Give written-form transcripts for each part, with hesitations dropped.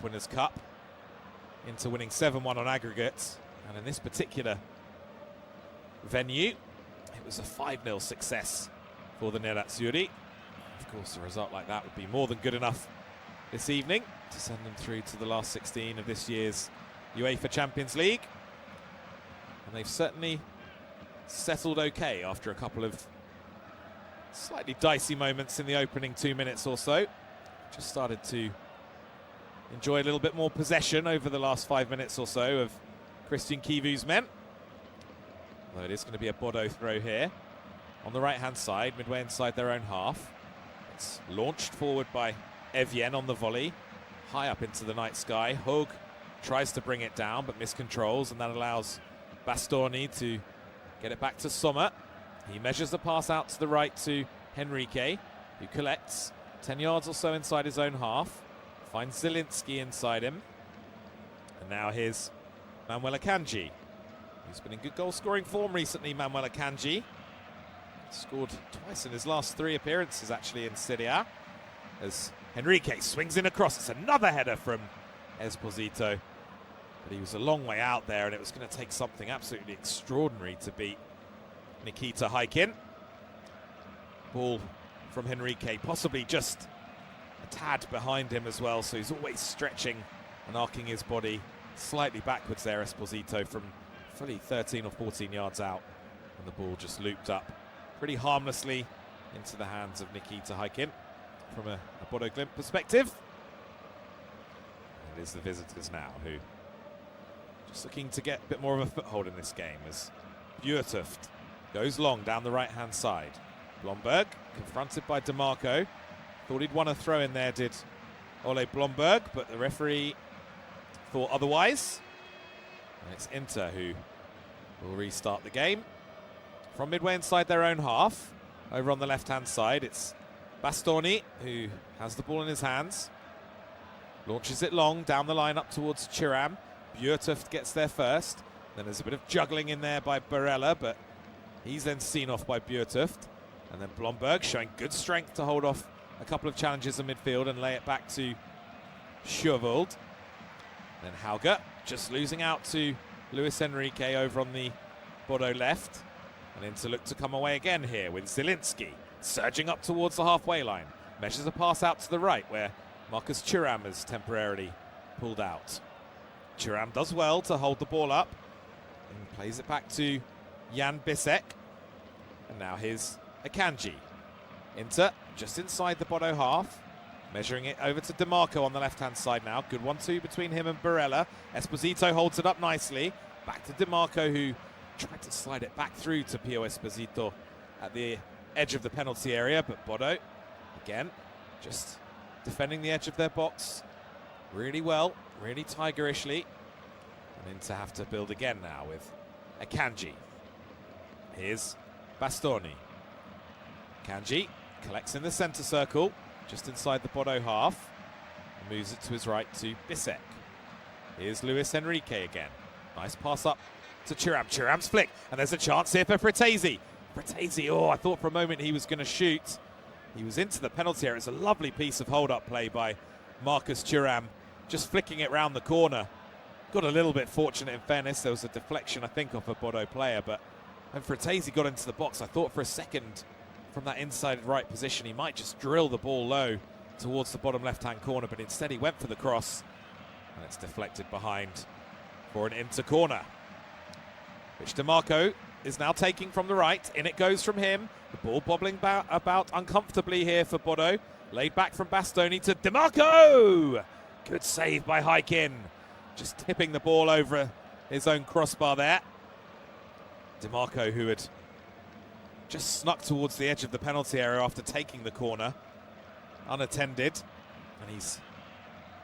Winners' Cup into winning 7-1 on aggregate. And in this particular venue, it was a 5-0 success for the Nerazzurri. Of course, a result like that would be more than good enough this evening to send them through to the last 16 of this year's UEFA Champions League. And they've certainly settled okay after a couple of slightly dicey moments in the opening 2 minutes or so. Just started to enjoy a little bit more possession over the last 5 minutes or so of Christian Kivu's men. Although it is going to be a Bodoe throw here. On the right-hand side, midway inside their own half. It's launched forward by Evjen on the volley. High up into the night sky. Hug tries to bring it down, but miscontrols, and that allows Bastoni to get it back to Sommer. He measures the pass out to the right to Henrique, who collects 10 yards or so inside his own half. Finds Zielinski inside him. And now here's Manuel Akanji, who's been in good goal-scoring form recently, Manuel Akanji. Scored twice in his last 3 appearances, actually, in Serie A. As Henrique swings in across. It's another header from Esposito. But he was a long way out there, and it was going to take something absolutely extraordinary to beat Nikita Haikin. Ball from Henrique, possibly just a tad behind him as well, so he's always stretching and arcing his body slightly backwards there, Esposito, from fully 13 or 14 yards out. And the ball just looped up pretty harmlessly into the hands of Nikita Haikin from a Bodoe Glimt perspective. And it is the visitors now who just looking to get a bit more of a foothold in this game as Bjørtuft goes long down the right-hand side. Blomberg confronted by DeMarco. Thought he'd won a throw in there, did Ole Blomberg, but the referee thought otherwise. And it's Inter who will restart the game. From midway inside their own half, over on the left-hand side, it's Bastoni who has the ball in his hands. Launches it long, down the line up towards Thuram. Bjørtuft gets there first. Then there's a bit of juggling in there by Barella, but he's then seen off by Bjørtuft. And then Blomberg showing good strength to hold off a couple of challenges in midfield and lay it back to Sjövold. Then Hauger just losing out to Luis Enrique over on the Bodoe left. And Inter look to come away again here with Zielinski surging up towards the halfway line. Measures a pass out to the right where Marcus Thuram has temporarily pulled out. Thuram does well to hold the ball up and plays it back to Jan Bisek. And now here's Akanji. Inter just inside the Bodoe half. Measuring it over to DeMarco on the left-hand side now. Good 1-2 between him and Barella. Esposito holds it up nicely. Back to DeMarco, who tried to slide it back through to Pio Esposito at the edge of the penalty area. But Bodoe, again, just defending the edge of their box really well, really tigerishly. And Inter have to build again now with Akanji. Here's Bastoni. Akanji collects in the centre circle, just inside the Bodoe half. And moves it to his right to Bisek. Here's Luis Enrique again. Nice pass up to Thuram. Thuram's flick, and there's a chance here for Fratesi. Fratesi, oh, I thought for a moment he was going to shoot. He was into the penalty area. It's a lovely piece of hold-up play by Marcus Thuram, just flicking it round the corner. Got a little bit fortunate in fairness. There was a deflection, I think, off a Bodoe player, but when Fratesi got into the box, I thought for a second from that inside right position he might just drill the ball low towards the bottom left-hand corner, but instead he went for the cross, and it's deflected behind for an Inter corner, which DeMarco is now taking from the right. In it goes from him. The ball bobbling about uncomfortably here for Bodoe. Laid back from Bastoni to DeMarco! Good save by Haikin. Just tipping the ball over his own crossbar there. DeMarco, who had just snuck towards the edge of the penalty area after taking the corner, unattended. And he's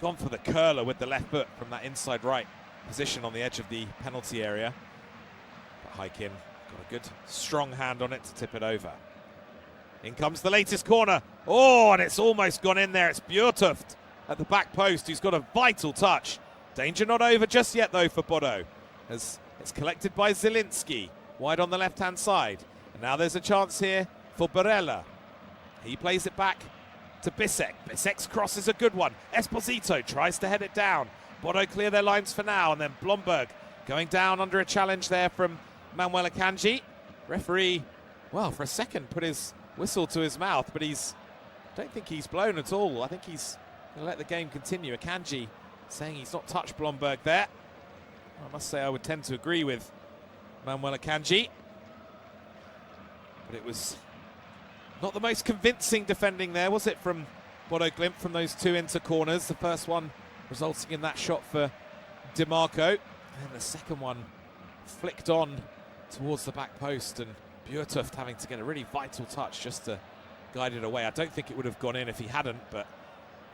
gone for the curler with the left foot from that inside right position on the edge of the penalty area. But Haikin got a good strong hand on it to tip it over. In comes the latest corner. Oh, and it's almost gone in there. It's Bjørtuft at the back post who's got a vital touch. Danger not over just yet though for Bodoe, as it's collected by Zielinski wide on the left hand side. And now there's a chance here for Barella. He plays it back to Bissek. Bissek's cross is a good one. Esposito tries to head it down. Bodoe clear their lines for now, and then Blomberg going down under a challenge there from Manuel Akanji. Referee, well, for a second put his whistle to his mouth, but I don't think he's blown at all. I think he's going to let the game continue. Akanji saying he's not touched Blomberg there. I must say I would tend to agree with Manuel Akanji. But it was not the most convincing defending there, was it, from Bodoe Glimt from those two Inter corners. The first one resulting in that shot for DiMarco. And the second one flicked on towards the back post, and Bjørtuft having to get a really vital touch just to guide it away. I don't think it would have gone in if he hadn't, but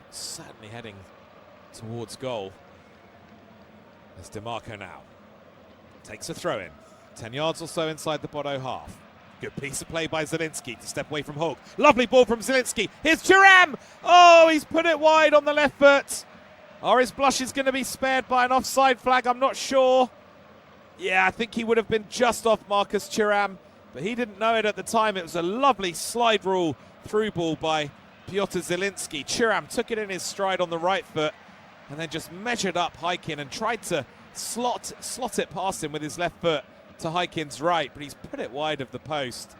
certainly heading towards goal. There's DiMarco now. Takes a throw in. 10 yards or so inside the Bodoe half. Good piece of play by Zielinski to step away from Hogg. Lovely ball from Zielinski. Here's Thuram! Oh, he's put it wide on the left foot. Are his blushes going to be spared by an offside flag? I'm not sure. Yeah, I think he would have been just off Marcus Thuram, but he didn't know it at the time. It was a lovely slide rule through ball by Piotr Zielinski. Thuram took it in his stride on the right foot and then just measured up Hykin and tried to slot it past him with his left foot to Hykin's right, but he's put it wide of the post.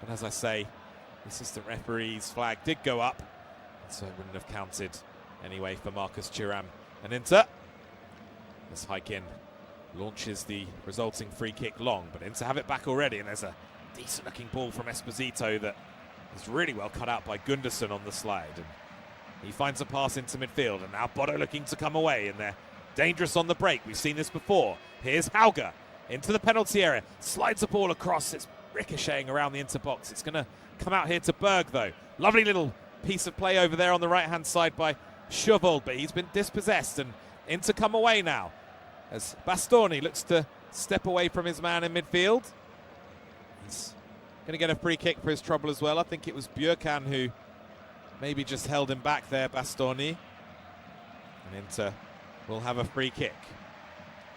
And as I say, the assistant referee's flag did go up, so it wouldn't have counted anyway for Marcus Thuram. And Inter, as Hykin launches the resulting free kick long, but Inter have it back already, and there's a decent looking ball from Esposito that is really well cut out by Gunderson on the slide. And he finds a pass into midfield, and now Bodoe looking to come away, and they're dangerous on the break. We've seen this before. Here's Hauger into the penalty area, slides the ball across. It's ricocheting around the Inter box. It's going to come out here to Berg, though. Lovely little piece of play over there on the right-hand side by Sjövold, but he's been dispossessed, and Inter come away now as Bastoni looks to step away from his man in midfield. He's going to get a free kick for his trouble as well. I think it was Bjørkan who maybe just held him back there, Bastoni. And Inter will have a free kick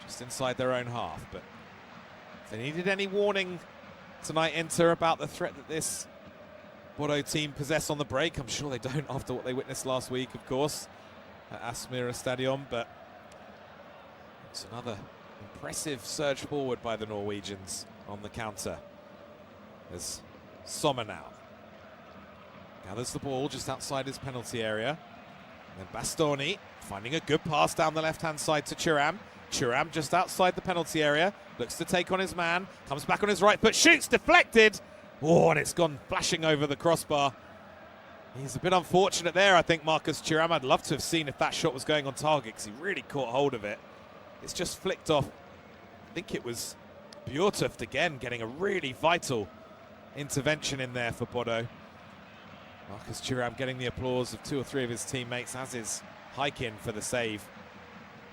just inside their own half. But if they needed any warning tonight, Inter, about the threat that this Bodoe team possess on the break, I'm sure they don't after what they witnessed last week, of course, at Asmira Stadion. But it's another impressive surge forward by the Norwegians on the counter. There's Sommer now. Gathers the ball just outside his penalty area. And then Bastoni finding a good pass down the left-hand side to Thuram. Thuram just outside the penalty area. Looks to take on his man. Comes back on his right foot. Shoots, deflected. Oh, and it's gone flashing over the crossbar. He's a bit unfortunate there, I think, Marcus Thuram. I'd love to have seen if that shot was going on target, because he really caught hold of it. It's just flicked off. I think it was Bjørtuft again getting a really vital intervention in there for Bodoe. Marcus Thuram getting the applause of two or three of his teammates, as is Hykin for the save.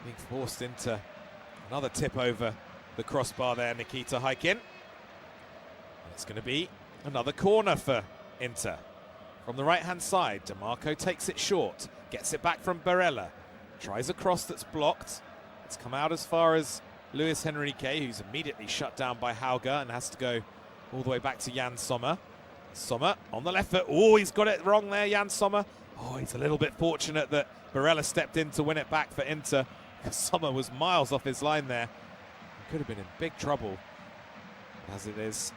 Being forced into another tip over the crossbar there, Nikita Hykin. It's going to be another corner for Inter. From the right-hand side, DiMarco takes it short, gets it back from Barella, tries a cross that's blocked. It's come out as far as Luis Henrique, who's immediately shut down by Hauger and has to go all the way back to Jan Sommer. Sommer on the left foot. Oh, he's got it wrong there, Jan Sommer. Oh, he's a little bit fortunate that Barella stepped in to win it back for Inter. Sommer was miles off his line there. He could have been in big trouble. As it is,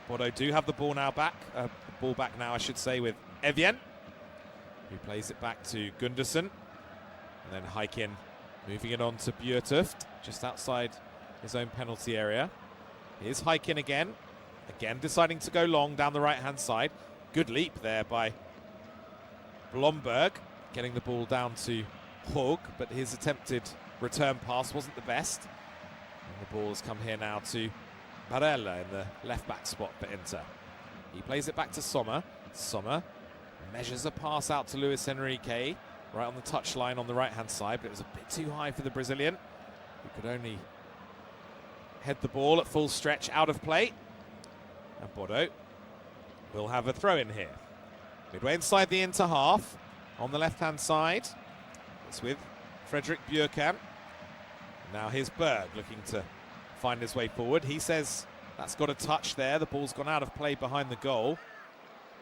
Bodoe do have the ball now back. Ball back now, I should say, with Evjen, who plays it back to Gunderson. And then Hykin moving it on to Bjørtuft, just outside his own penalty area. Here's Hykin again. Again deciding to go long down the right-hand side. Good leap there by Blomberg, getting the ball down to Hogg, but his attempted return pass wasn't the best. And the ball has come here now to Barella in the left-back spot for Inter. He plays it back to Sommer. Sommer measures a pass out to Luis Henrique, right on the touchline on the right-hand side, but it was a bit too high for the Brazilian, who could only head the ball at full stretch out of play. And Bodoe will have a throw in here. Midway inside the Inter half, on the left-hand side. It's with Fredrik Bjørkan. Now here's Berg looking to find his way forward. He says that's got a touch there. The ball's gone out of play behind the goal.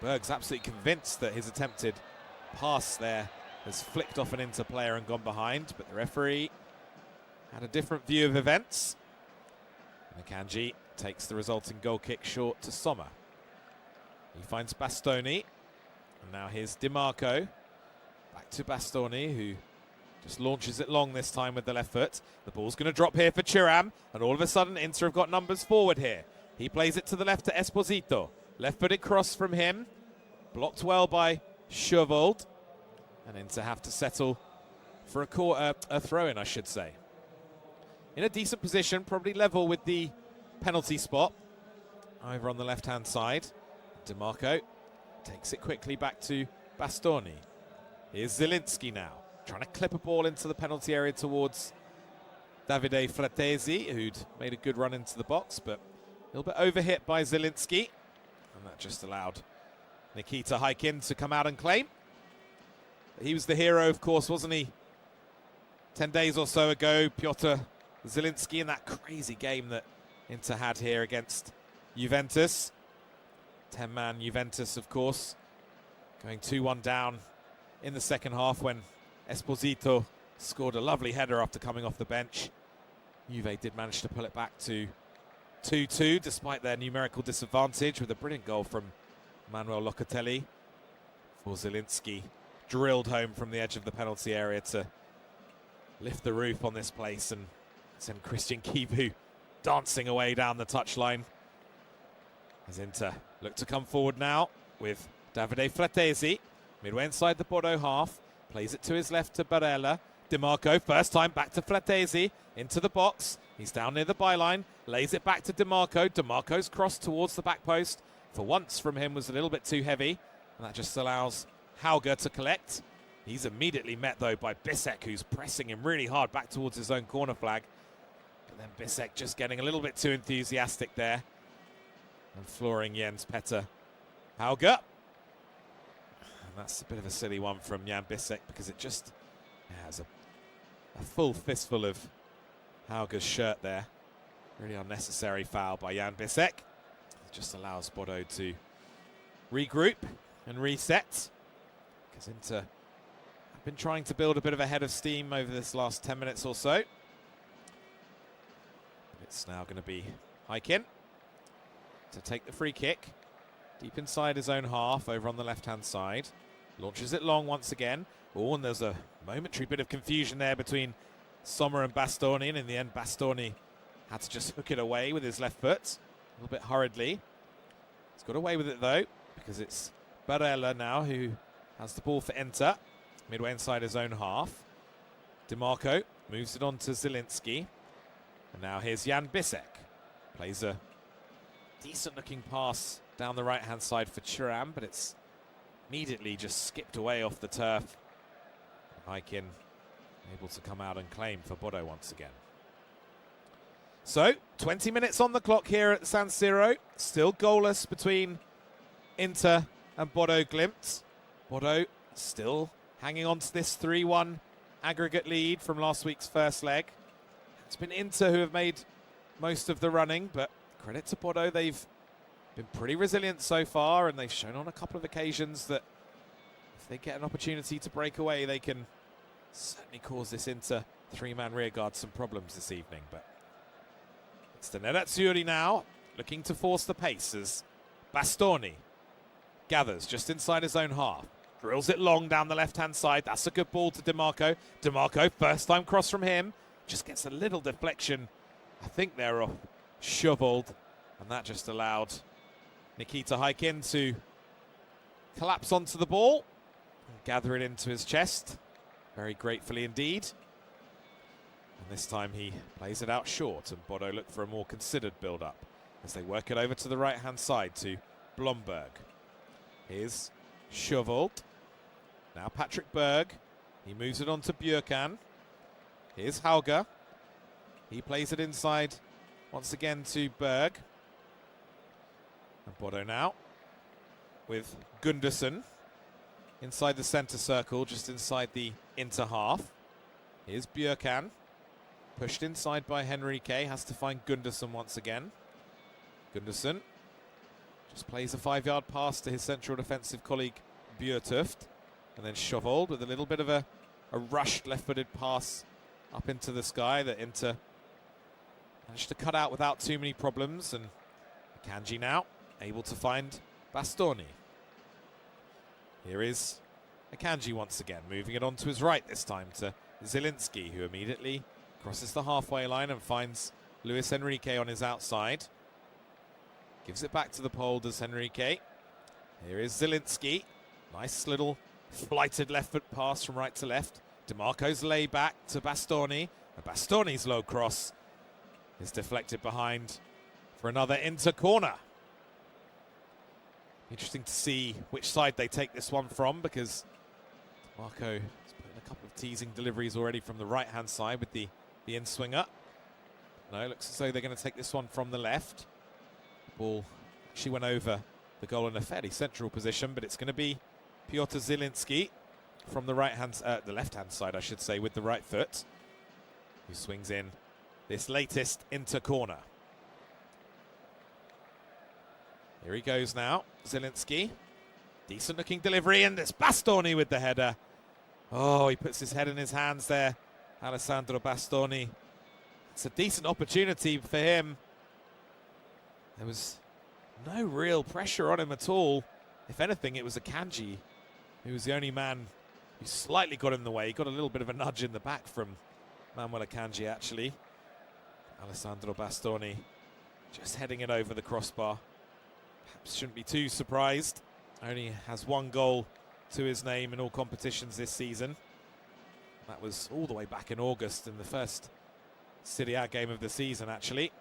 Berg's absolutely convinced that his attempted pass there has flicked off an Inter player and gone behind, but the referee had a different view of events. And Akanji takes the resulting goal kick short to Sommer. He finds Bastoni, and now here's DiMarco. Back to Bastoni, who just launches it long this time with the left foot. The ball's going to drop here for Thuram, and all of a sudden Inter have got numbers forward here. He plays it to the left to Esposito. Left-footed cross from him, blocked well by Sjövold, and Inter have to settle for a throw-in, I should say. In a decent position, probably level with the penalty spot over on the left-hand side. DiMarco takes it quickly back to Bastoni. Here's Zielinski now, trying to clip a ball into the penalty area towards Davide Fratesi, who'd made a good run into the box, but a little bit overhit by Zielinski, and that just allowed Nikita Haikin to come out and claim. He was the hero, of course, wasn't he? 10 days or so ago, Piotr Zielinski in that crazy game that Inter had here against Juventus. 10-man Juventus, of course, going 2-1 down in the second half when Esposito scored a lovely header after coming off the bench. Juve did manage to pull it back to 2-2 despite their numerical disadvantage with a brilliant goal from Manuel Locatelli. For Zielinski, drilled home from the edge of the penalty area to lift the roof on this place and send Christian Kivu dancing away down the touchline. As Inter look to come forward now with Davide Fratesi, midway inside the Bodoe half, plays it to his left to Barella. DiMarco, first time back to Fratesi, into the box. He's down near the byline, lays it back to DiMarco. DiMarco's cross towards the back post. For once from him was a little bit too heavy, and that just allows Hauger to collect. He's immediately met, though, by Bissek, who's pressing him really hard back towards his own corner flag. But then Bissek just getting a little bit too enthusiastic there and flooring Jens Petter Hauger. And that's a bit of a silly one from Jan Bissek because it just has a full fistful of Hauger's shirt there. Really unnecessary foul by Jan Bissek. It just allows Bodoe to regroup and reset, because Inter have been trying to build a bit of a head of steam over this last 10 minutes or so. It's now going to be Haikin to take the free kick deep inside his own half over on the left-hand side. Launches it long once again. Oh, and there's a momentary bit of confusion there between Sommer and Bastoni, and in the end Bastoni had to just hook it away with his left foot a little bit hurriedly. He's got away with it though, because it's Barella now who has the ball for Inter, midway inside his own half. DiMarco moves it on to Zielinski, and now here's Jan Bissek. Plays a decent-looking pass down the right-hand side for Thuram, but it's immediately just skipped away off the turf. Haikin able to come out and claim for Bodoe once again. So, 20 minutes on the clock here at San Siro. Still goalless between Inter and Bodoe Glimt. Bodoe still hanging on to this 3-1 aggregate lead from last week's first leg. It's been Inter who have made most of the running, but credit to Bodoe, they've been pretty resilient so far, and they've shown on a couple of occasions that if they get an opportunity to break away, they can certainly cause this Inter three-man rearguard some problems this evening. But it's the Nerazzurri now, looking to force the pace as Bastoni gathers just inside his own half. Drills it long down the left-hand side. That's a good ball to DiMarco. DiMarco, first-time cross from him. Just gets a little deflection, I think they're off Sjövold, and that just allowed Nikita Haikin to collapse onto the ball and gather it into his chest, very gratefully indeed. And this time he plays it out short, and Bodoe look for a more considered build-up as they work it over to the right-hand side to Blomberg. Here's Sjövold. Now Patrick Berg. He moves it on to Björkan. Here's Hauger. He plays it inside once again to Berg. And Bodoe now with Gundersen inside the centre circle, just inside the Inter half. Here's Björkan. Pushed inside by Henrique. Has to find Gundersen once again. Gundersen just plays a 5-yard pass to his central defensive colleague Björtuft. and then Chauvold with a little bit of a rushed left-footed pass up into the sky that Inter managed to cut out without too many problems. And Kanji now able to find Bastoni. Here is Akanji once again, moving it on to his right this time to Zielinski, who immediately crosses the halfway line and finds Luis Enrique on his outside. Gives it back to the pole, does Enrique. Here is Zielinski. Nice little flighted left foot pass from right to left. DeMarco's lay back to Bastoni. And Bastoni's low cross is deflected behind for another Inter corner. Interesting to see which side they take this one from, because DeMarco has put in a couple of teasing deliveries already from the right-hand side with the in-swinger. No, it looks as though they're going to take this one from the left. The ball actually went over the goal in a fairly central position, but it's going to be Piotr Zielinski from the left-hand side, I should say, with the right foot, who swings in this latest Inter corner. Here he goes now, Zielinski. Decent looking delivery, and it's Bastoni with the header. Oh, he puts his head in his hands there, Alessandro Bastoni. It's a decent opportunity for him. There was no real pressure on him at all. If anything, it was Akanji who was the only man who slightly got in the way. He got a little bit of a nudge in the back from Manuel Akanji, actually. Alessandro Bastoni just heading it over the crossbar. Perhaps shouldn't be too surprised. Only has one goal to his name in all competitions this season. That was all the way back in August in the first Serie A game of the season, actually.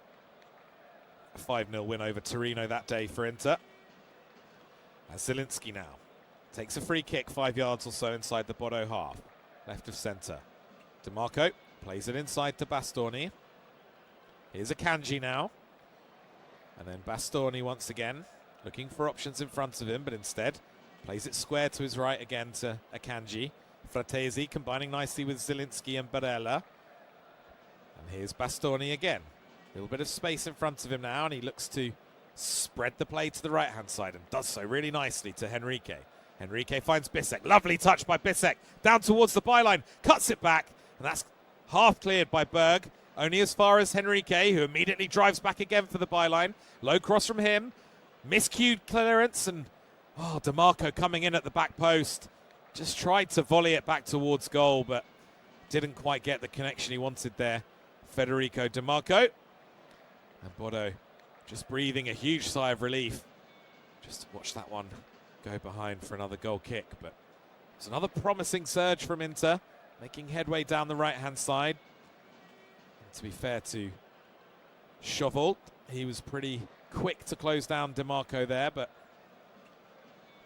A 5-0 win over Torino that day for Inter. As Zielinski now takes a free kick 5 yards or so inside the Bodoe half, left of centre. DeMarco plays it inside to Bastoni. Here's Akanji now. And then Bastoni once again, looking for options in front of him, but instead plays it square to his right again to Akanji. Fratesi combining nicely with Zielinski and Barella. And here's Bastoni again. A little bit of space in front of him now, and he looks to spread the play to the right-hand side and does so really nicely to Henrique. Henrique finds Bissek. Lovely touch by Bissek. Down towards the byline. Cuts it back. And that's half cleared by Berg. Only as far as Henrique, who immediately drives back again for the byline. Low cross from him. Miscued clearance. And DeMarco coming in at the back post. Just tried to volley it back towards goal, but didn't quite get the connection he wanted there. Federico DeMarco. And Bodoe just breathing a huge sigh of relief. Just to watch that one go behind for another goal kick. But it's another promising surge from Inter, making headway down the right-hand side. And to be fair to Chauvold, he was pretty quick to close down DeMarco there, but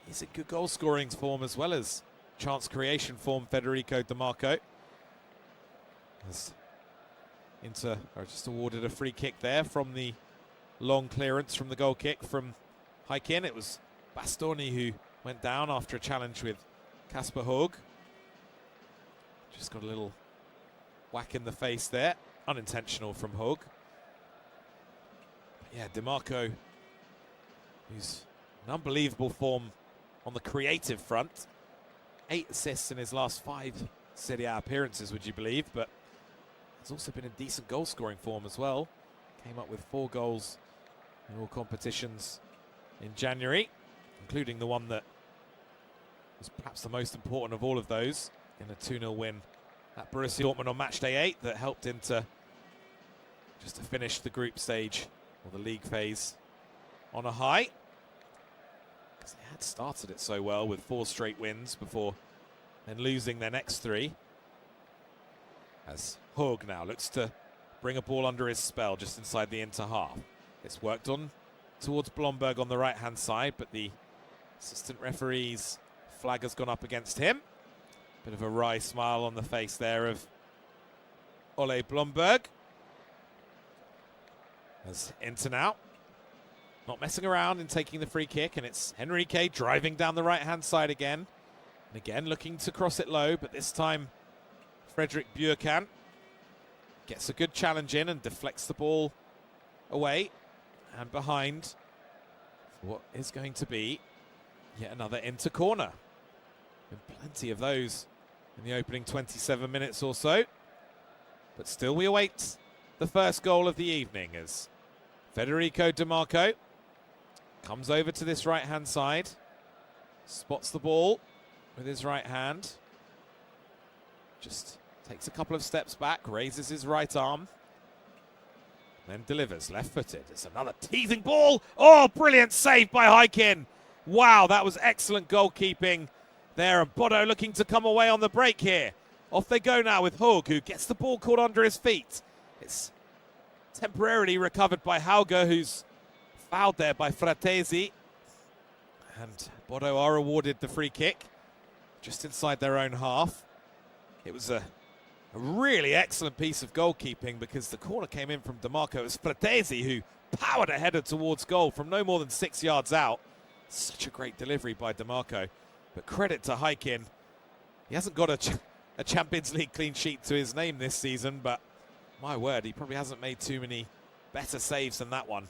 he's in good goal-scoring form as well as chance creation form, Federico DeMarco. As Inter are just awarded a free kick there from the long clearance from the goal kick from Heikin. It was Bastoni who went down after a challenge with Kasper Haug. Just got a little whack in the face there. Unintentional from Haug. But yeah, DeMarco, who's in unbelievable form on the creative front. 8 assists in his last 5 Serie A appearances, would you believe? But has also been in decent goal-scoring form as well. Came up with 4 goals in all competitions in January, including the one that was perhaps the most important of all of those in a 2-0 win at Borussia Dortmund on match day 8 that helped Inter just to finish the group stage or the league phase on a high. Because they had started it so well with 4 straight wins before then losing their next 3. As Haug now looks to bring a ball under his spell just inside the Inter half. It's worked on towards Blomberg on the right-hand side, but the assistant referee's flag has gone up against him. Bit of a wry smile on the face there of Ole Blomberg. As Inter now not messing around and taking the free kick, and it's Henrique driving down the right-hand side again. And again looking to cross it low, but this time Frederick Buurkan gets a good challenge in and deflects the ball away and behind what is going to be yet another Inter corner. Been plenty of those in the opening 27 minutes or so. But still we await the first goal of the evening as Federico Di Marco comes over to this right-hand side, spots the ball with his right hand, just takes a couple of steps back, raises his right arm, then delivers left-footed. It's another teasing ball. Oh, brilliant save by Hykin. Wow, that was excellent goalkeeping there. And Bodoe looking to come away on the break here. Off they go now with Hug, who gets the ball caught under his feet. It's temporarily recovered by Hauger, who's fouled there by Fratesi. And Bodoe are awarded the free kick just inside their own half. It was a really excellent piece of goalkeeping because the corner came in from Di Marco. It was Fratesi who powered a header towards goal from no more than 6 yards out. Such a great delivery by Di Marco. But credit to Hykin. He hasn't got a Champions League clean sheet to his name this season, but my word, he probably hasn't made too many better saves than that one.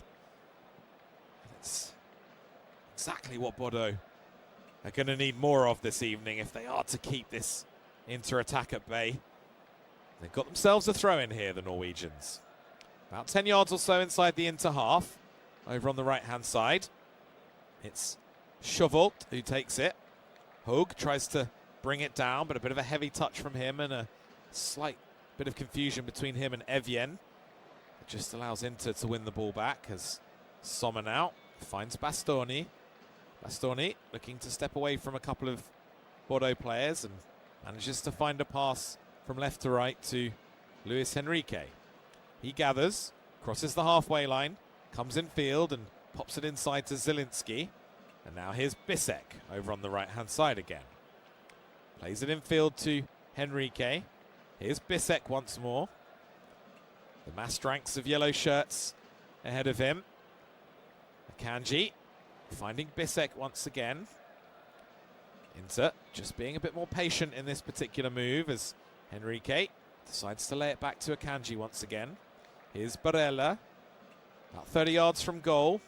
It's exactly what Bodoe are going to need more of this evening if they are to keep this Inter-attack at bay. They've got themselves a throw-in here, the Norwegians. About 10 yards or so inside the Inter half, over on the right-hand side. It's Shovalt who takes it. Hug tries to bring it down, but a bit of a heavy touch from him and a slight bit of confusion between him and Evjen. It just allows Inter to win the ball back as Sommer now finds Bastoni. Bastoni looking to step away from a couple of Bodoe players and manages to find a pass from left to right to Luis Henrique. He gathers, crosses the halfway line, comes in field and pops it inside to Zielinski. And now here's Bisek over on the right-hand side again. Plays it in field to Henrique. Here's Bisek once more. The massed ranks of yellow shirts ahead of him. Akanji finding Bisek once again. Inter just being a bit more patient in this particular move as Henrique decides to lay it back to Akanji once again. Here's Barella, about 30 yards from goal.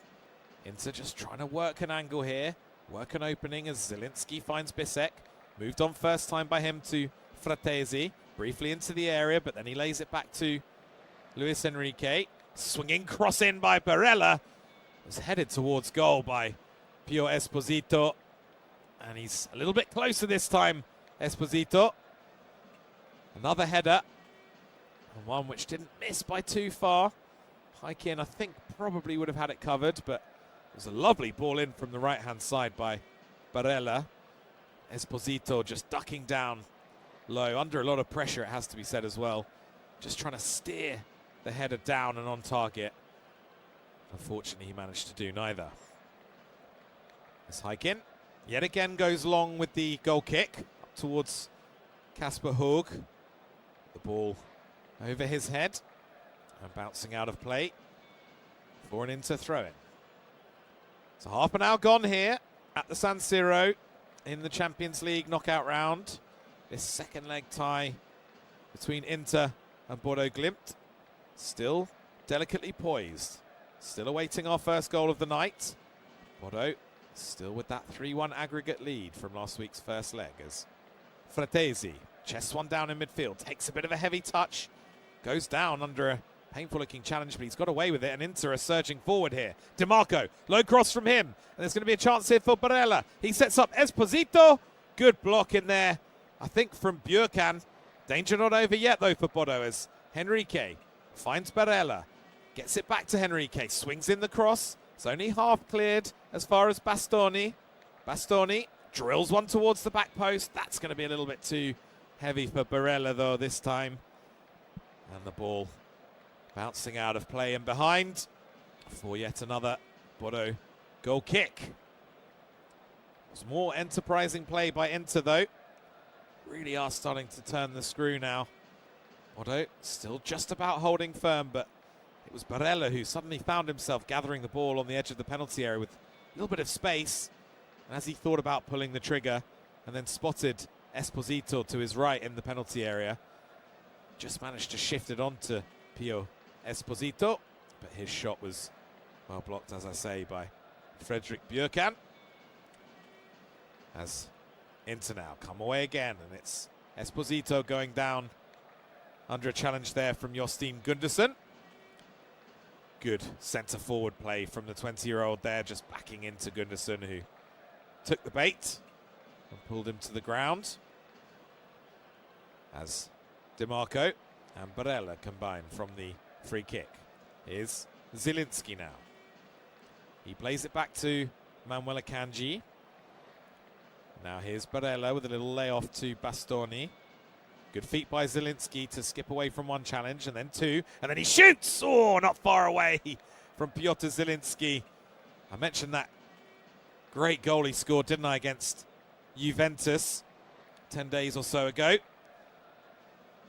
Inter just trying to work an angle here, work an opening as Zielinski finds Bisek. Moved on first time by him to Fratesi, briefly into the area, but then he lays it back to Luis Henrique. Swinging cross in by Barella. Was headed towards goal by Pio Esposito. And he's a little bit closer this time, Esposito. Another header. And one which didn't miss by too far. Hykin, I think, probably would have had it covered, but it was a lovely ball in from the right-hand side by Barella. Esposito just ducking down low, under a lot of pressure, it has to be said as well. Just trying to steer the header down and on target. Unfortunately, he managed to do neither. As Hykin yet again goes long with the goal kick up towards Kasper Hug. The ball over his head and bouncing out of play for an Inter throw-in. So half an hour gone here at the San Siro in the Champions League knockout round. This second leg tie between Inter and Bodoe Glimt. Still delicately poised. Still awaiting our first goal of the night. Bodoe still with that 3-1 aggregate lead from last week's first leg as Fratesi chests one down in midfield. Takes a bit of a heavy touch. Goes down under a painful looking challenge, but he's got away with it, and Inter are surging forward here. Di Marco, low cross from him, and there's going to be a chance here for Barella. He sets up Esposito. Good block in there, I think, from Björkan. Danger not over yet, though, for Bodoe as Henrique finds Barella. Gets it back to Henrique, swings in the cross. It's only half cleared as far as Bastoni. Bastoni drills one towards the back post. That's going to be a little bit too heavy for Barella, though, this time. And the ball bouncing out of play and behind for yet another Bodoe goal kick. It was more enterprising play by Inter, though. Really are starting to turn the screw now. Bodoe still just about holding firm, but it was Barella who suddenly found himself gathering the ball on the edge of the penalty area with a little bit of space. And as he thought about pulling the trigger and then spotted Esposito to his right in the penalty area, just managed to shift it on to Pio Esposito, but his shot was well blocked, as I say, by Fredrik Björkan. As Inter now come away again, and it's Esposito going down under a challenge there from Jostein Gundersen. Good centre-forward play from the 20-year-old there, just backing into Gundersen, who took the bait and pulled him to the ground. As DiMarco and Barella combine from the free kick. Here's Zielinski now. He plays it back to Manuel Akanji. Now here's Barella with a little layoff to Bastoni. Good feet by Zielinski to skip away from one challenge, and then two, and then he shoots! Oh, not far away from Piotr Zielinski. I mentioned that great goal he scored, didn't I, against Juventus 10 days or so ago.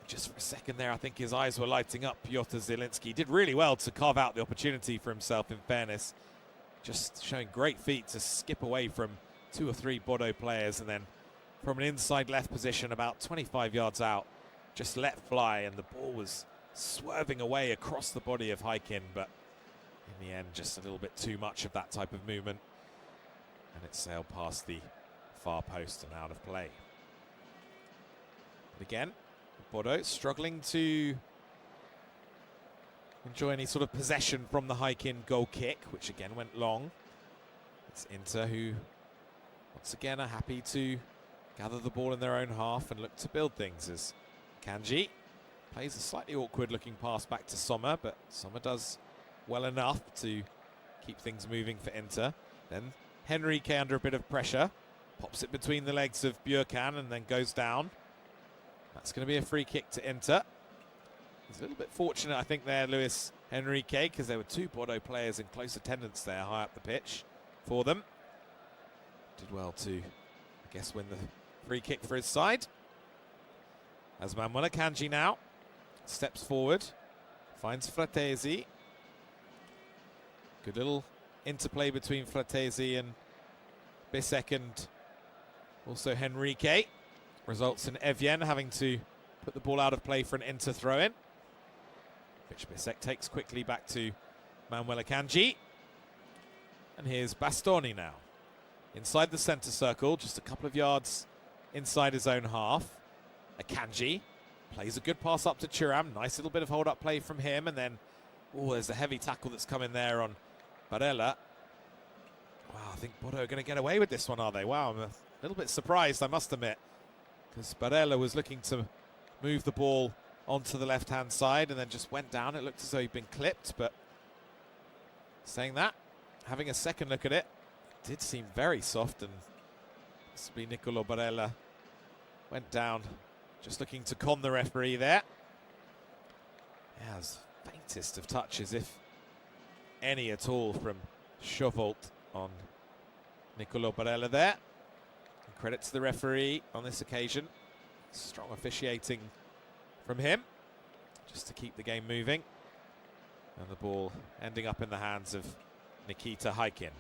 Just for a second there, I think his eyes were lighting up. Piotr Zielinski did really well to carve out the opportunity for himself, in fairness. Just showing great feet to skip away from 2 or 3 Bodoe players, and then from an inside left position about 25 yards out, just let fly, and the ball was swerving away across the body of Hykin, but in the end just a little bit too much of that type of movement, and it sailed past the far post and out of play. But again, Bodoe struggling to enjoy any sort of possession from the Hykin goal kick, which again went long. It's Inter who once again are happy to gather the ball in their own half and look to build things, as Kanji plays a slightly awkward looking pass back to Sommer, but Sommer does well enough to keep things moving for Inter. Then Henrique under a bit of pressure, pops it between the legs of Björkan and then goes down. That's going to be a free kick to Inter. He's a little bit fortunate, I think, there, Luis Henrique, because there were 2 Bodoe players in close attendance there high up the pitch for them. Did well to, I guess, win the free kick for his side. As Manuel Akanji now steps forward, finds Fratesi. Good little interplay between Fratesi and Bisek and also Henrique. Results in Evjen having to put the ball out of play for an Inter throw-in, which Bisek takes quickly back to Manuel Akanji. And here's Bastoni now. Inside the centre circle, just a couple of yards inside his own half. Akanji plays a good pass up to Thuram. Nice little bit of hold-up play from him. And then, oh, there's a heavy tackle that's come in there on Barella. Wow, I think Bodoe are going to get away with this one, are they? Wow, I'm a little bit surprised, I must admit, because Barella was looking to move the ball onto the left-hand side and then just went down. It looked as though he'd been clipped, but saying that, having a second look at it, did seem very soft, and possibly Nicolo Barella went down just looking to con the referee there. Yeah, it was faintest of touches, if any at all, from Schovolt on Nicolo Barella there. And credit to the referee on this occasion. Strong officiating from him, just to keep the game moving. And the ball ending up in the hands of Nikita Hykin.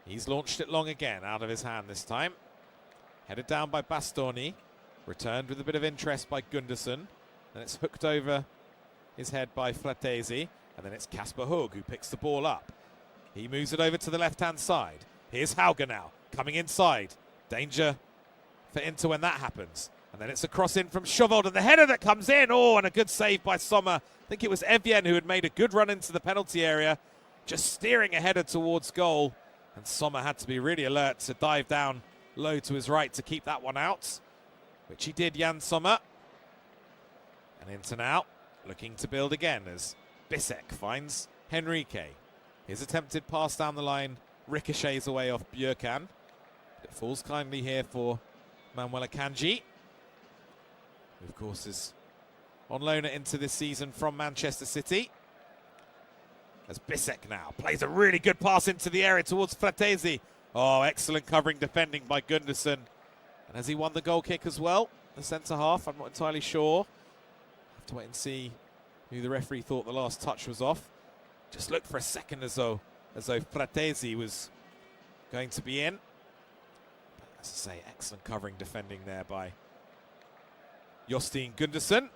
He's launched it long again, out of his hand this time. Headed down by Bastoni. Returned with a bit of interest by Gundersen. Then it's hooked over his head by Fratesi. And then it's Kasper Hug who picks the ball up. He moves it over to the left-hand side. Here's Hauger now, coming inside. Danger for Inter when that happens. And then it's a cross in from Schovold, and the header that comes in. Oh, and a good save by Sommer. I think it was Evjen who had made a good run into the penalty area, just steering a header towards goal. And Sommer had to be really alert to dive down low to his right to keep that one out, which he did, Jan Sommer. And Inter now looking to build again as Bisek finds Henrique. His attempted pass down the line ricochets away off Björkan. It falls kindly here for Manuel Akanji, who of course is on loan at Inter this season from Manchester City. As Bisek now plays a really good pass into the area towards Fratesi. Oh, excellent covering defending by Gundersen. And has he won the goal kick as well? The centre half, I'm not entirely sure. Have to wait and see who the referee thought the last touch was off. Just looked for a second as though Fratesi was going to be in. But as I say, excellent covering defending there by Jostein Gundersen.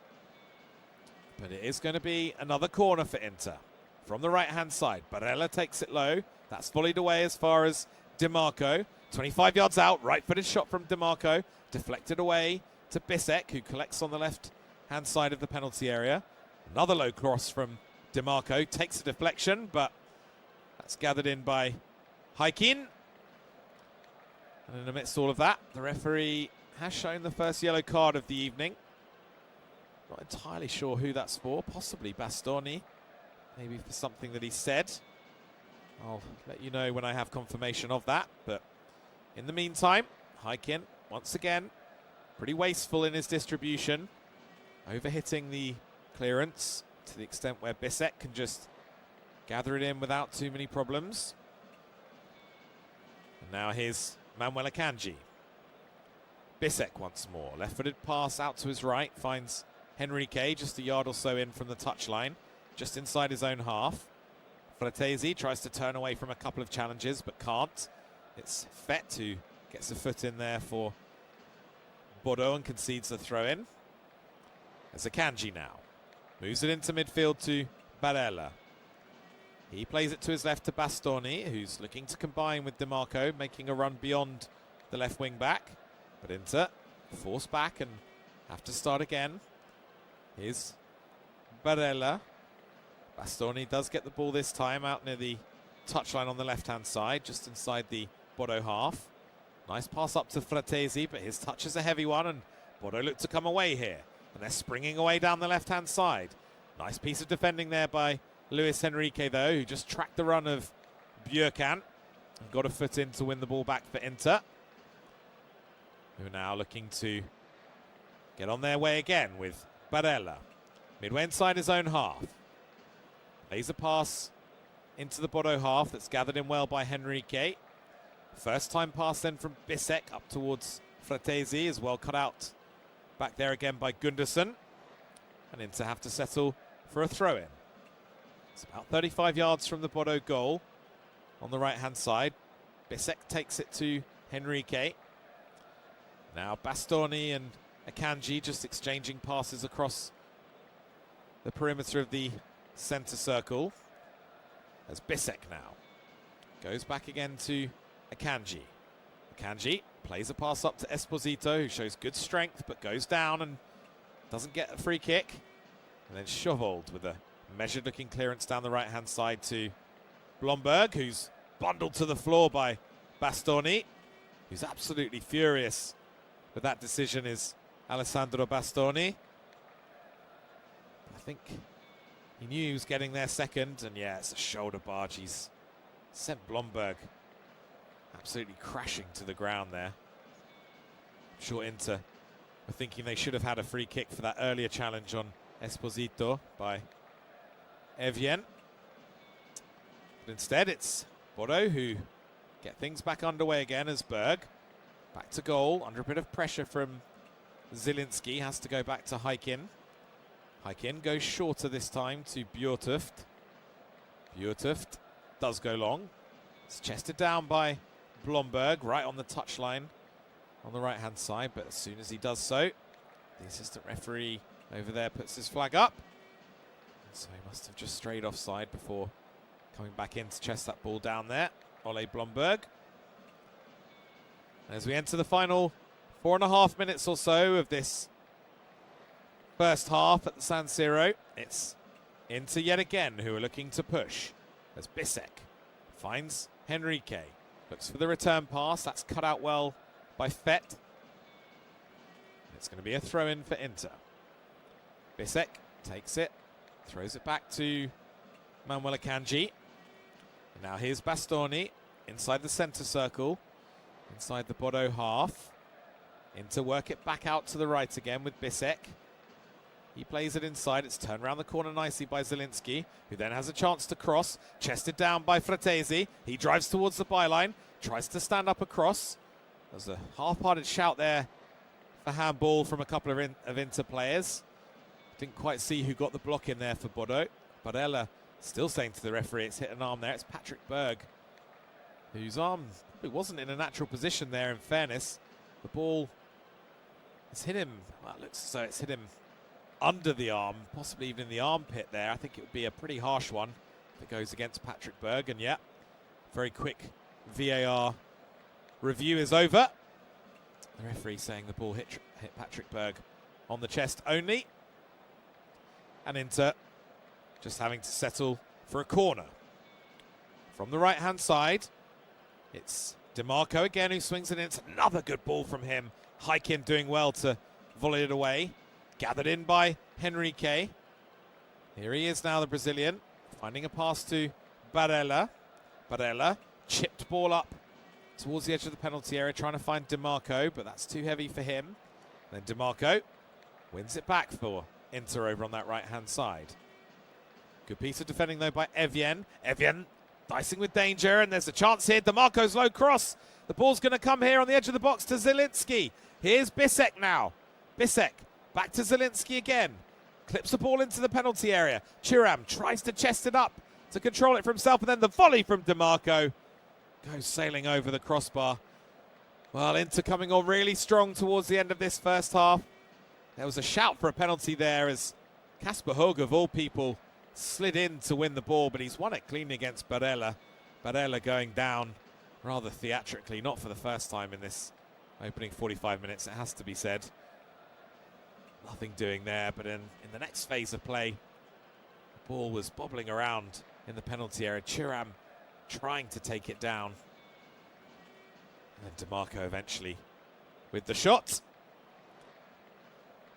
But it is going to be another corner for Inter. From the right-hand side, Barella takes it low. That's volleyed away as far as DiMarco 25 yards out, right-footed shot from DeMarco, deflected away to Bissek, who collects on the left-hand side of the penalty area. Another low cross from DeMarco, takes a deflection, but that's gathered in by Haikin. And in amidst all of that, the referee has shown the first yellow card of the evening. Not entirely sure who that's for, possibly Bastoni, maybe for something that he said. I'll let you know when I have confirmation of that, but in the meantime, Haikin, once again, pretty wasteful in his distribution, overhitting the clearance to the extent where Bissek can just gather it in without too many problems. And now here's Manuel Akanji. Bissek once more, left-footed pass out to his right, finds Henrique just a yard or so in from the touchline, just inside his own half. Fratesi tries to turn away from a couple of challenges, but can't. It's Fett who gets a foot in there for Bodoe and concedes the throw-in. As Akanji now moves it into midfield to Barella. He plays it to his left to Bastoni, who's looking to combine with DeMarco, making a run beyond the left wing back. But Inter force back and have to start again. Here's Barella. Bastoni does get the ball this time out near the touchline on the left-hand side, just inside the Bodoe half. Nice pass up to Fratesi, but his touch is a heavy one, and Bodoe look to come away here. And they're springing away down the left-hand side. Nice piece of defending there by Luis Henrique, though, who just tracked the run of Björkan and got a foot in to win the ball back for Inter, who are now looking to get on their way again with Barella. Midway inside his own half. Plays a pass into the Bodoe half that's gathered in well by Henrique. First time pass then from Bissek up towards Fratesi, is well cut out back there again by Gunderson. And Inter have to settle for a throw-in. It's about 35 yards from the Bodoe goal on the right-hand side. Bissek takes it to Henrique. Now Bastoni and Akanji just exchanging passes across the perimeter of the centre circle. As Bissek now goes back again to Akanji. Akanji plays a pass up to Esposito, who shows good strength but goes down and doesn't get a free kick. And then Chauvold with a measured looking clearance down the right hand side to Blomberg, who's bundled to the floor by Bastoni, who's absolutely furious with that decision, is Alessandro Bastoni. I think he knew he was getting there second, and yeah, it's a shoulder barge. He's sent Blomberg absolutely crashing to the ground there. I'm sure Inter were thinking they should have had a free kick for that earlier challenge on Esposito by Evien. But instead it's Bodoe who get things back underway again as Berg back to goal under a bit of pressure from Zielinski. Has to go back to Haikin. Haikin goes shorter this time to Bjortuft. Bjortuft does go long. It's chested down by Blomberg right on the touchline on the right hand side, but as soon as he does so, the assistant referee over there puts his flag up. And so he must have just strayed offside before coming back in to chest that ball down there. Ole Blomberg. As we enter the final 4.5 minutes or so of this first half at the San Siro, it's Inter yet again who are looking to push as Bissek finds Henrique. Looks for the return pass. That's cut out well by Fett. It's going to be a throw-in for Inter. Bissek takes it, throws it back to Manuel Akanji. And now here's Bastoni inside the centre circle, inside the Bodoe half. Inter work it back out to the right again with Bissek. He plays it inside. It's turned around the corner nicely by Zielinski, who then has a chance to cross. Chested down by Fratesi. He drives towards the byline, tries to stand up across. There's a half-hearted shout there for handball from a couple of Inter players. Didn't quite see who got the block in there for Bodoe. Barella still saying to the referee it's hit an arm there. It's Patrick Berg, whose arm wasn't in a natural position there, in fairness. The ball has hit him. Well, it looks as though it's hit him under the arm, possibly even in the armpit there. I think it would be a pretty harsh one if it goes against Patrick Berg. And yeah, very quick VAR review is over. The referee saying the ball hit Patrick Berg on the chest only. And Inter just having to settle for a corner. From the right-hand side, it's DiMarco again who swings it in. It's another good ball from him. Heikin doing well to volley it away. Gathered in by Henrique. Here he is now, the Brazilian, finding a pass to Barella. Barella, chipped ball up towards the edge of the penalty area, trying to find DiMarco, but that's too heavy for him. And then DiMarco wins it back for Inter over on that right-hand side. Good piece of defending, though, by Evian. Evian dicing with danger, and there's a chance here. DiMarco's low cross. The ball's going to come here on the edge of the box to Zielinski. Here's Bisek now. Bisek back to Zielinski again. Clips the ball into the penalty area. Thuram tries to chest it up to control it for himself, and then the volley from DiMarco goes sailing over the crossbar. Well, Inter coming on really strong towards the end of this first half. There was a shout for a penalty there as Kasper Høeg, of all people, slid in to win the ball, but he's won it cleanly against Barella. Barella going down rather theatrically, not for the first time in this opening 45 minutes, it has to be said. Nothing doing there, but in the next phase of play, the ball was bobbling around in the penalty area. Thuram trying to take it down. And then DiMarco eventually with the shot.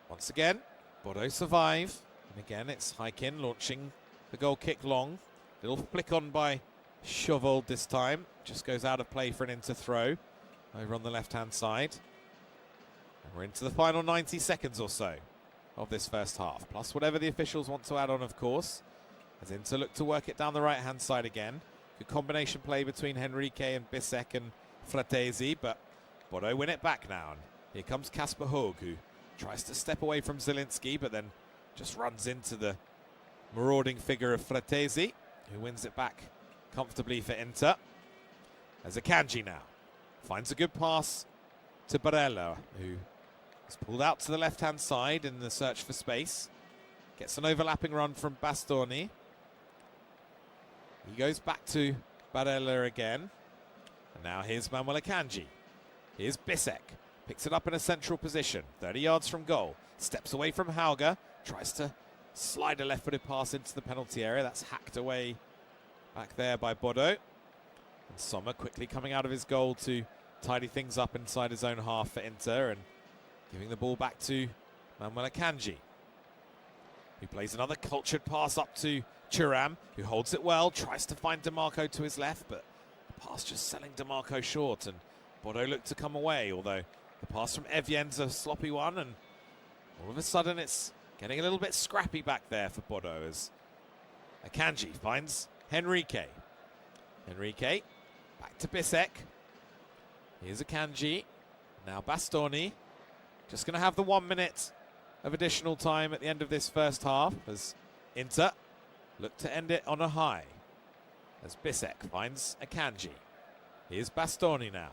Once again, Bodoe survive. And again, it's Heikin launching the goal kick long. Little flick on by Chauvel this time. Just goes out of play for an Inter throw over on the left-hand side. And we're into the final 90 seconds or so of this first half. Plus whatever the officials want to add on, of course. As Inter look to work it down the right-hand side again. Good combination play between Henrique and Bisek and Fratesi, but Bodoe win it back now. And here comes Kasper Høeg, who tries to step away from Zielinski, but then just runs into the marauding figure of Fratesi, who wins it back comfortably for Inter. As Akanji now finds a good pass to Barella, who is pulled out to the left-hand side in the search for space. Gets an overlapping run from Bastoni. He goes back to Barella again. And now here's Manuel Akanji. Here's Bisek. Picks it up in a central position, 30 yards from goal. Steps away from Hauger. Tries to slide a left-footed pass into the penalty area. That's hacked away back there by Bodoe. And Sommer quickly coming out of his goal to tidy things up inside his own half for Inter and giving the ball back to Manuel Akanji, who plays another cultured pass up to Thuram, who holds it well, tries to find DiMarco to his left, but the pass just selling DiMarco short, and Bodoe looked to come away, although the pass from Evian's a sloppy one, and all of a sudden it's getting a little bit scrappy back there for Bodoe as Akanji finds Henrique. Henrique back to Bisek. Here's Akanji. Now Bastoni. Just going to have the 1 minute of additional time at the end of this first half as Inter look to end it on a high. As Bisek finds Akanji. Here's Bastoni now.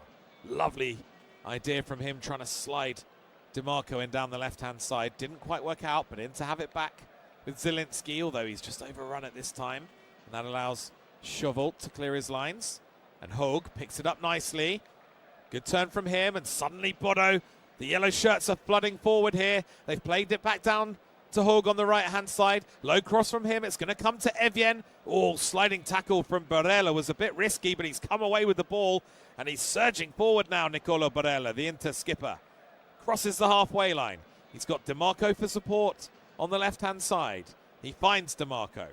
Lovely idea from him trying to slide DiMarco in down the left-hand side. Didn't quite work out, but Inter have it back with Zielinski, although he's just overrun it this time. And that allows Chauvel to clear his lines. And Høeg picks it up nicely. Good turn from him, and suddenly Bodoe, the yellow shirts are flooding forward here. They've played it back down to Høeg on the right-hand side. Low cross from him. It's going to come to Evian. Oh, sliding tackle from Barella was a bit risky, but he's come away with the ball, and he's surging forward now, Nicolo Barella, the Inter skipper. Crosses the halfway line. He's got DiMarco for support on the left-hand side. He finds DiMarco.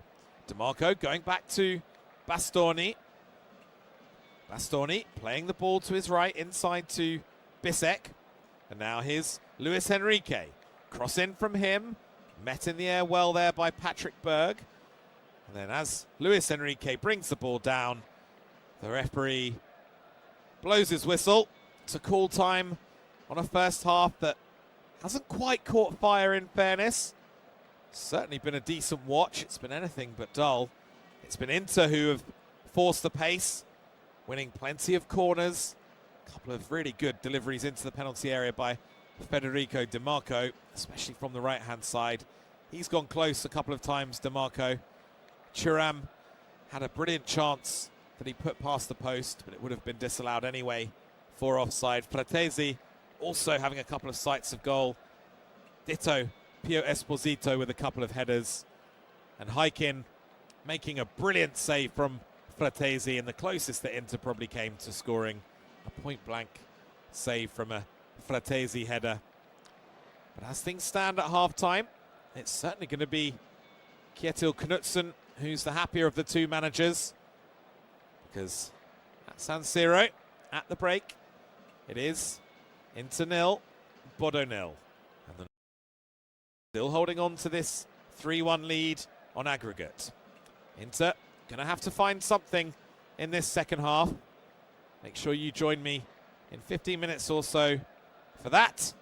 DiMarco going back to Bastoni. Bastoni playing the ball to his right, inside to Bisek. And now here's Luis Henrique. Cross in from him. Met in the air well there by Patrick Berg. And then as Luis Henrique brings the ball down, the referee blows his whistle to call time on a first half that hasn't quite caught fire, in fairness. Certainly been a decent watch. It's been anything but dull. It's been Inter who have forced the pace, winning plenty of corners. A couple of really good deliveries into the penalty area by Federico DiMarco, especially from the right-hand side. He's gone close a couple of times, DiMarco. Thuram had a brilliant chance that he put past the post, but it would have been disallowed anyway for offside. Fratesi also having a couple of sights of goal. Ditto Pio Esposito with a couple of headers. And Heikin making a brilliant save from Fratesi, and the closest that Inter probably came to scoring a point-blank save from a Fratesi header. But as things stand at half-time, it's certainly going to be Kjetil Knutsen who's the happier of the two managers, because at San Siro, at the break, it is Inter 0, Bodoe 0. And then still holding on to this 3-1 lead on aggregate. Inter going to have to find something in this second half. Make sure you join me in 15 minutes or so for that.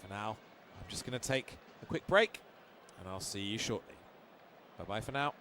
For now, I'm just going to take a quick break, and I'll see you shortly. Bye-bye for now.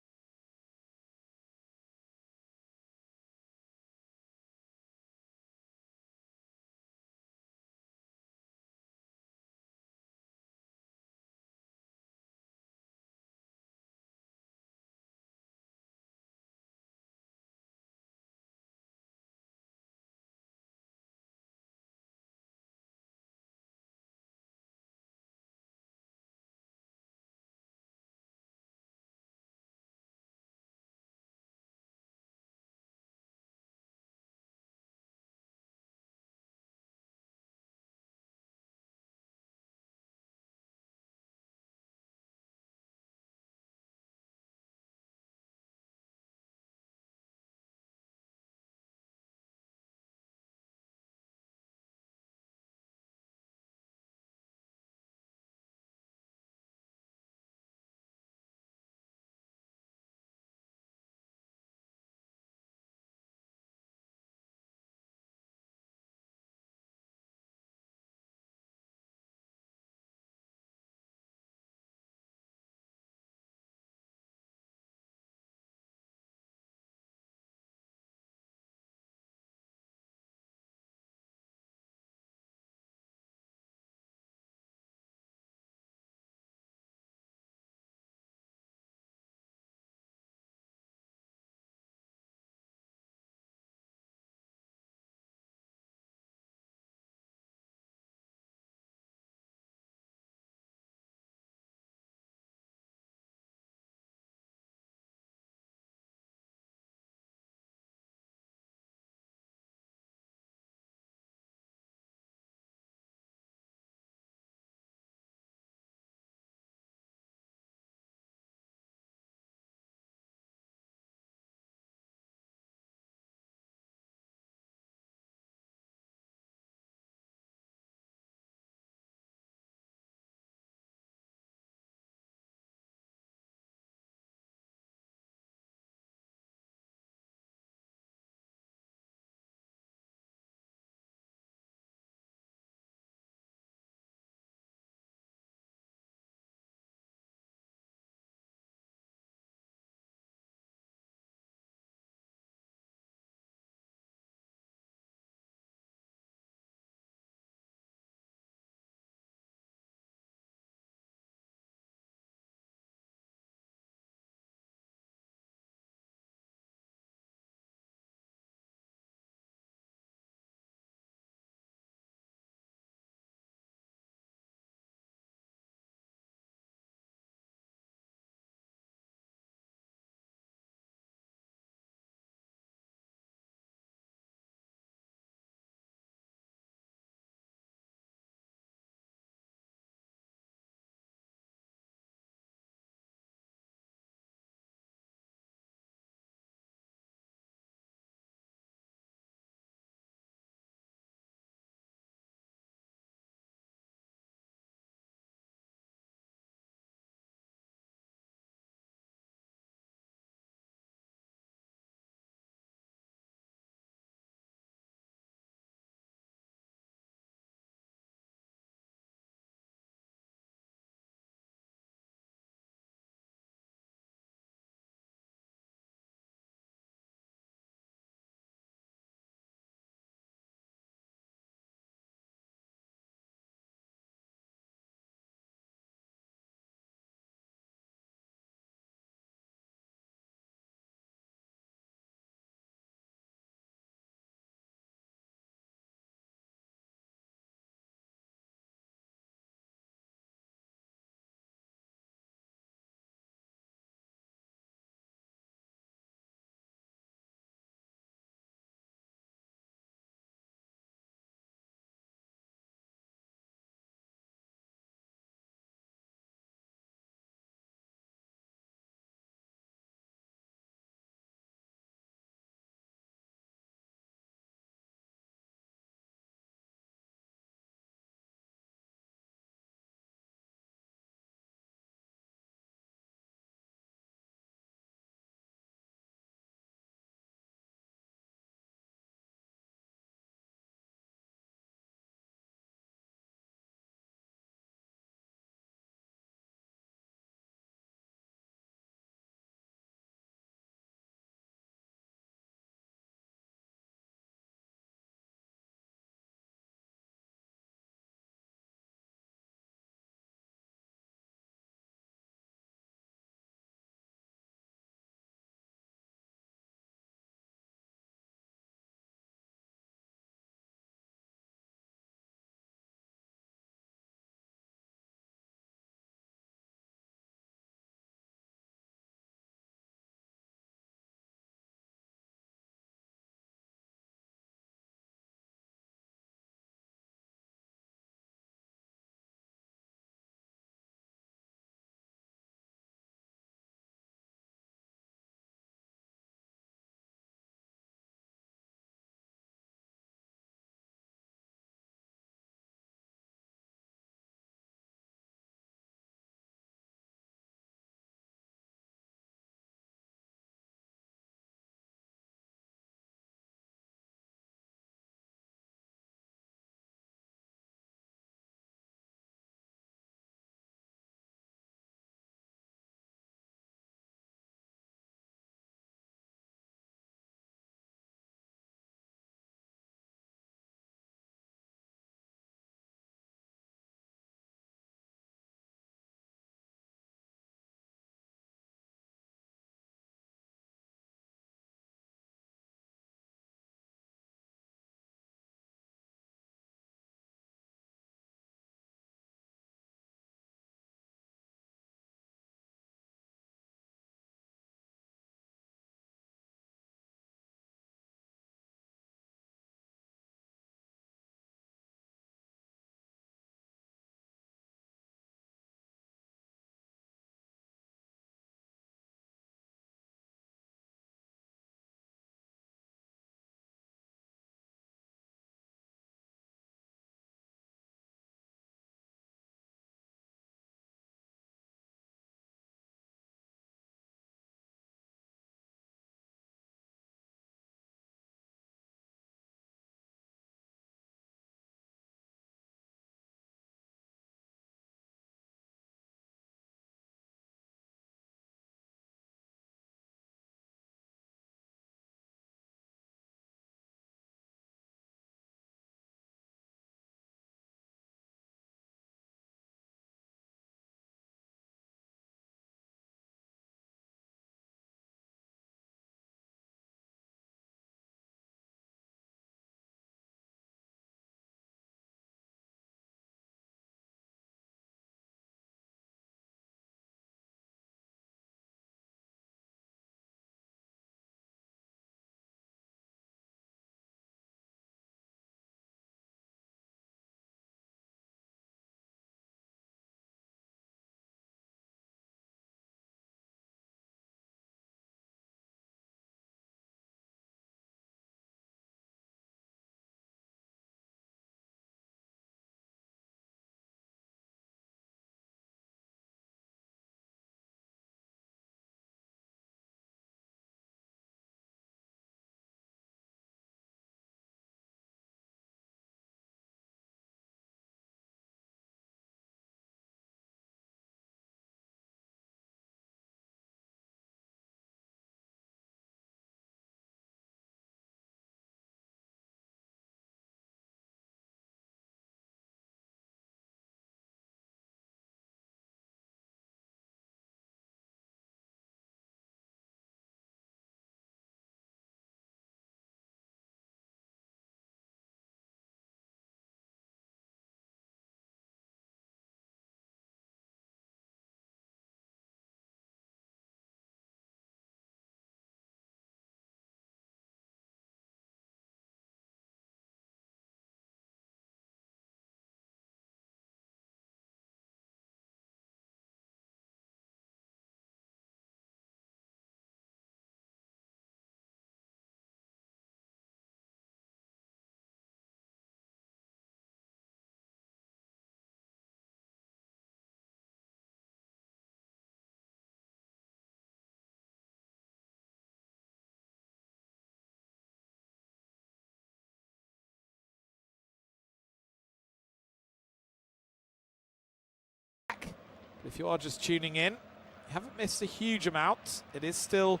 If you are just tuning in, you haven't missed a huge amount. It is still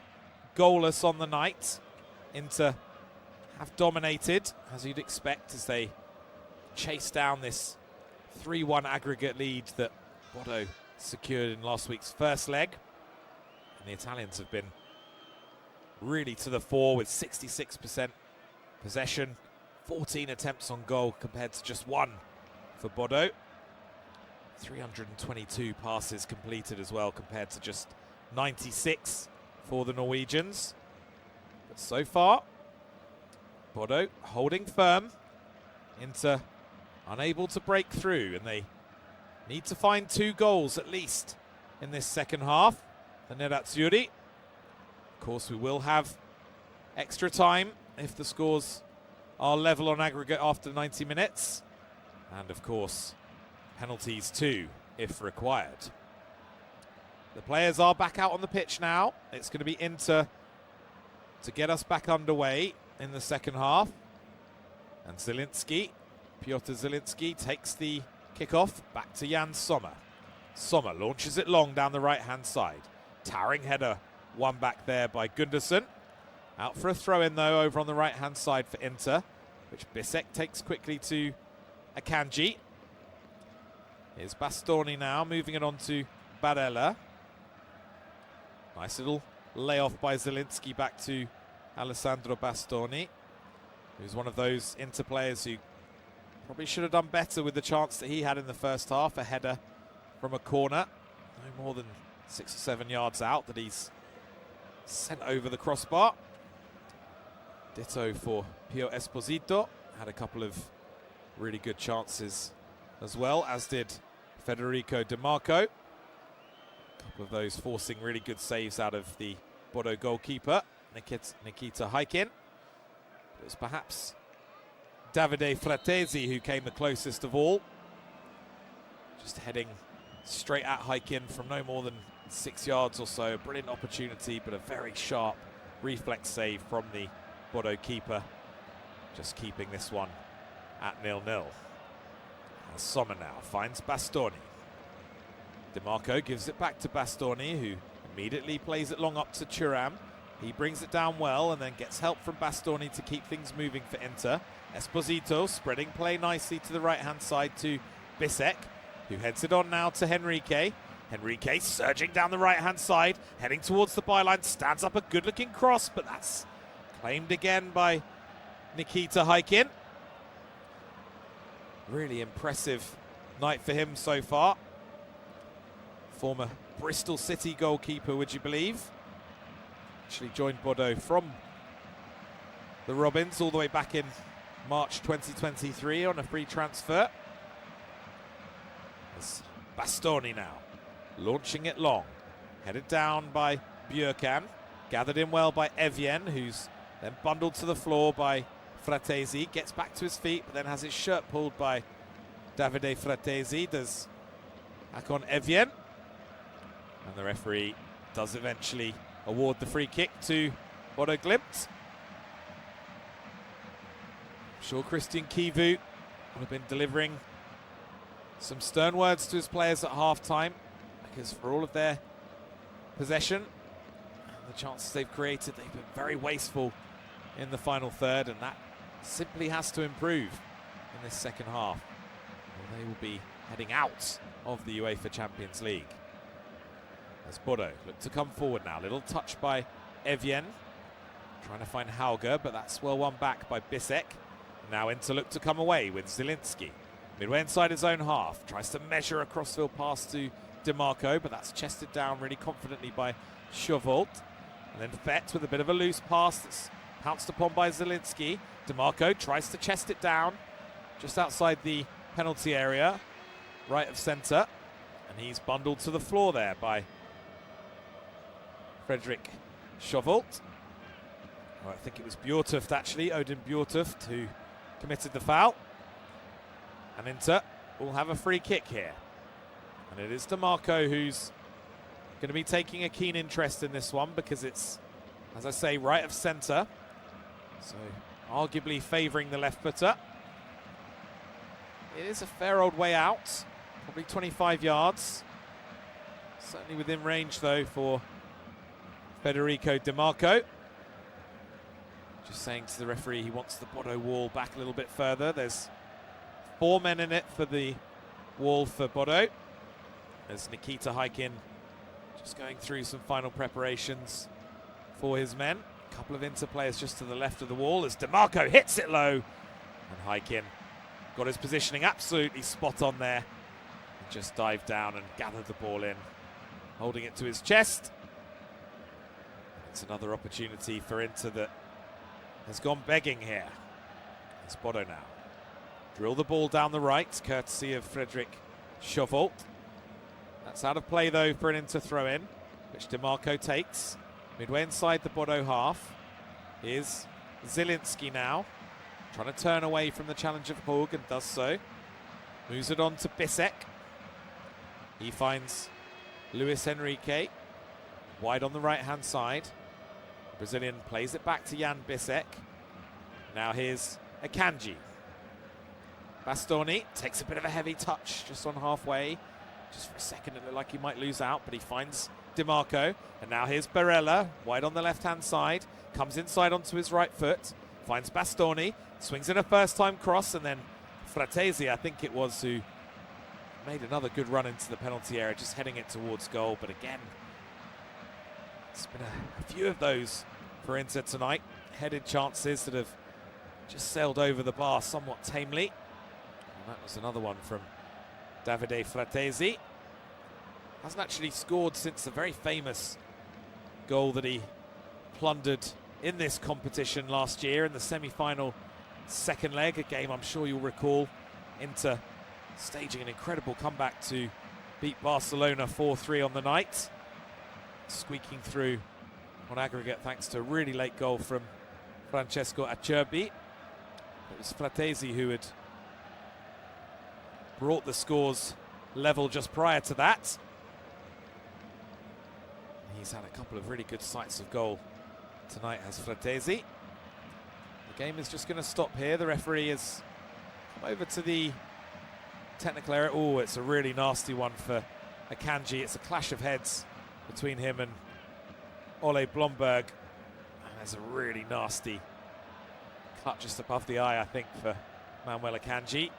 goalless on the night. Inter have dominated, as you'd expect, as they chase down this 3-1 aggregate lead that Bodoe secured in last week's first leg. And the Italians have been really to the fore with 66% possession, 14 attempts on goal compared to just 1 for Bodoe. 322 passes completed as well compared to just 96 for the Norwegians. But so far, Bodoe holding firm. Inter unable to break through, and they need to find 2 goals at least in this second half. The Nerazzurri. Of course, we will have extra time if the scores are level on aggregate after 90 minutes. And of course, penalties too, if required. The players are back out on the pitch now. It's going to be Inter to get us back underway in the second half. And Zielinski, Piotr Zielinski, takes the kickoff back to Jan Sommer. Sommer launches it long down the right-hand side. Towering header, won back there by Gundersen. Out for a throw-in, though, over on the right-hand side for Inter, which Bisek takes quickly to Akanji. Here's Bastoni now, moving it on to Barella. Nice little layoff by Zielinski back to Alessandro Bastoni, who's one of those Inter players who probably should have done better with the chance that he had in the first half. A header from a corner, no more than 6 or 7 yards out, that he's sent over the crossbar. Ditto for Pio Esposito, had a couple of really good chances as well, as did Federico Di Marco. A couple of those forcing really good saves out of the Bodoe goalkeeper, Nikita Haikin. It was perhaps Davide Fratesi who came the closest of all, just heading straight at Haikin from no more than 6 yards or so. A brilliant opportunity, but a very sharp reflex save from the Bodoe keeper, just keeping this one at 0-0. As Sommer now finds Bastoni. Di Marco gives it back to Bastoni, who immediately plays it long up to Thuram. He brings it down well and then gets help from Bastoni to keep things moving for Inter. Esposito spreading play nicely to the right-hand side to Bisek, who heads it on now to Henrique. Henrique surging down the right-hand side, heading towards the byline, stands up a good-looking cross, but that's claimed again by Nikita Haikin. Really impressive night for him so far. Former Bristol City goalkeeper, would you believe? Actually joined Bodoe from the Robins all the way back in March 2023 on a free transfer. It's Bastoni now, launching it long. Headed down by Björkan, gathered in well by Evjen, who's then bundled to the floor by Fratesi. Gets back to his feet, but then has his shirt pulled by Davide Fratesi. Does Hakon Evjen. And the referee does eventually award the free kick to Bodo Glimt. I'm sure Christian Kivu would have been delivering some stern words to his players at half-time, because for all of their possession and the chances they've created, they've been very wasteful in the final third, and that simply has to improve in this second half. They will be heading out of the UEFA Champions League. As Bodoe look to come forward now. Little touch by Evjen, trying to find Hauger, but that's well won back by Bisek. Now Inter look to come away with Zielinski. Midway inside his own half, tries to measure a crossfield pass to Di Marco, but that's chested down really confidently by Schovold. And then Fett with a bit of a loose pass that's pounced upon by Zielinski. Di Marco tries to chest it down just outside the penalty area, right of centre. And he's bundled to the floor there by Fredrik Schovold. Well, I think it was Bjortuft actually, Odin Bjortuft, who committed the foul. And Inter will have a free kick here. And it is Di Marco who's going to be taking a keen interest in this one, because it's, as I say, right of centre. So arguably favouring the left footer. It is a fair old way out, probably 25 yards. Certainly within range, though, for Federico Di Marco. Just saying to the referee he wants the Bodoe wall back a little bit further. There's 4 men in it for the wall for Bodoe. As Nikita Haikin just going through some final preparations for his men. A couple of interplayers just to the left of the wall as Di Marco hits it low. And Haikin got his positioning absolutely spot on there. And just dived down and gathered the ball in, holding it to his chest. It's another opportunity for Inter that has gone begging here. It's Bodoe now. Drill the ball down the right, courtesy of Frederick Schovold. That's out of play, though, for an Inter throw-in, which Di Marco takes. Midway inside the Bodoe half. Here's Zielinski now, trying to turn away from the challenge of Hug, and does so. Moves it on to Bisek. He finds Luis Enrique, wide on the right-hand side. The Brazilian plays it back to Jan Bisek. Now here's Akanji. Bastoni takes a bit of a heavy touch just on halfway. Just for a second it looked like he might lose out, but he finds Di Marco. And now here's Barella, wide on the left-hand side. Comes inside onto his right foot. Finds Bastoni. Swings in a first-time cross, and then Fratesi, I think it was, who made another good run into the penalty area, just heading it towards goal. But again, it's been a few of those for Inter tonight. Headed chances that have just sailed over the bar somewhat tamely. And that was another one from Davide Fratesi. Hasn't actually scored since the very famous goal that he plundered in this competition last year in the semi-final second leg, a game I'm sure you'll recall. Inter staging an incredible comeback to beat Barcelona 4-3 on the night. Squeaking through on aggregate thanks to a really late goal from Francesco Acerbi. It was Fratesi who had brought the scores level just prior to that. He's had a couple of really good sights of goal tonight, has Fratesi. The game is just going to stop here. The referee has come over to the technical area. Oh, it's a really nasty one for Akanji. It's a clash of heads between him and Ole Blomberg. There's a really nasty cut just above the eye, I think, for Manuel Akanji.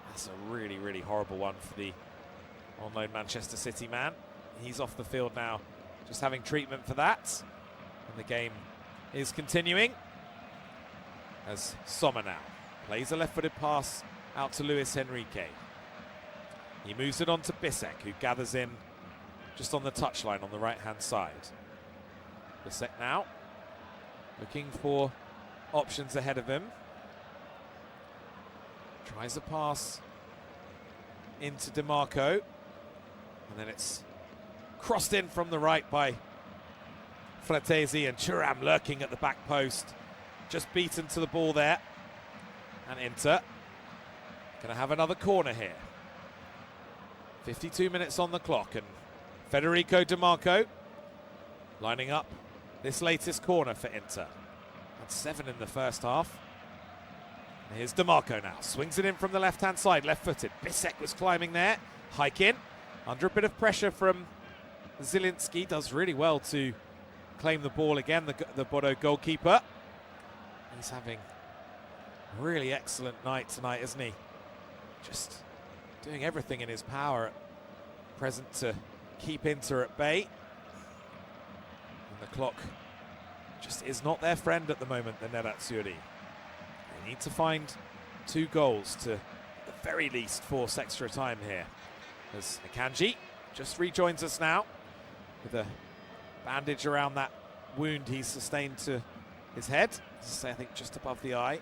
That's a really, really horrible one for the on-loan Manchester City man. He's off the field now, just having treatment for that. And the game is continuing as Sommer now plays a left-footed pass out to Luis Enrique. He moves it on to Bisek, who gathers in just on the touchline on the right-hand side. Bisek now looking for options ahead of him. Tries a pass into Di Marco, and then it's crossed in from the right by Fratesi, and Thuram lurking at the back post. Just beaten to the ball there. And Inter going to have another corner here. 52 minutes on the clock, and Federico Di Marco lining up this latest corner for Inter. That's 7 in the first half. And here's Di Marco now. Swings it in from the left-hand side, left-footed. Bisek was climbing there. Haikin under a bit of pressure from Zielinski. Does really well to claim the ball again, the Bodoe goalkeeper. He's having a really excellent night tonight, isn't he? Just doing everything in his power at present to keep Inter at bay. And the clock just is not their friend at the moment, the Nerazzurri. They need to find 2 goals to, at the very least, force extra time here. As Akanji just rejoins us now with a bandage around that wound he's sustained to his head. As I say, I think just above the eye.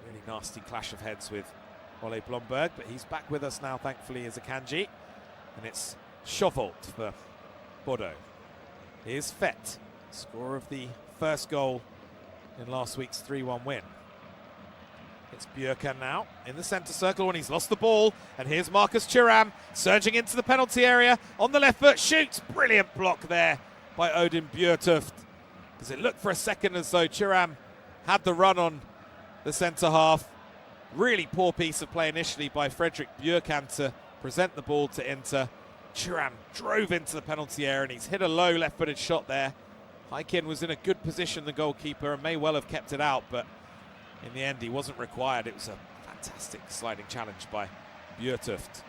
Really nasty clash of heads with Ole Blomberg, but he's back with us now, thankfully, as Akanji. And it's Schovold for Bodoe. Here's Fett, scorer of the first goal in last week's 3-1 win. It's Björkan now in the centre circle when he's lost the ball. And here's Marcus Thuram surging into the penalty area on the left foot. Shoots. Brilliant block there by Odin Bjørtuft. Because it looked for a second as though Thuram had the run on the centre half. Really poor piece of play initially by Fredrik Bjørkan to present the ball to Inter. Thuram drove into the penalty area and he's hit a low left-footed shot there. Hykin was in a good position, the goalkeeper, and may well have kept it out, but in the end he wasn't required. It was a fantastic sliding challenge by Bjørtuft.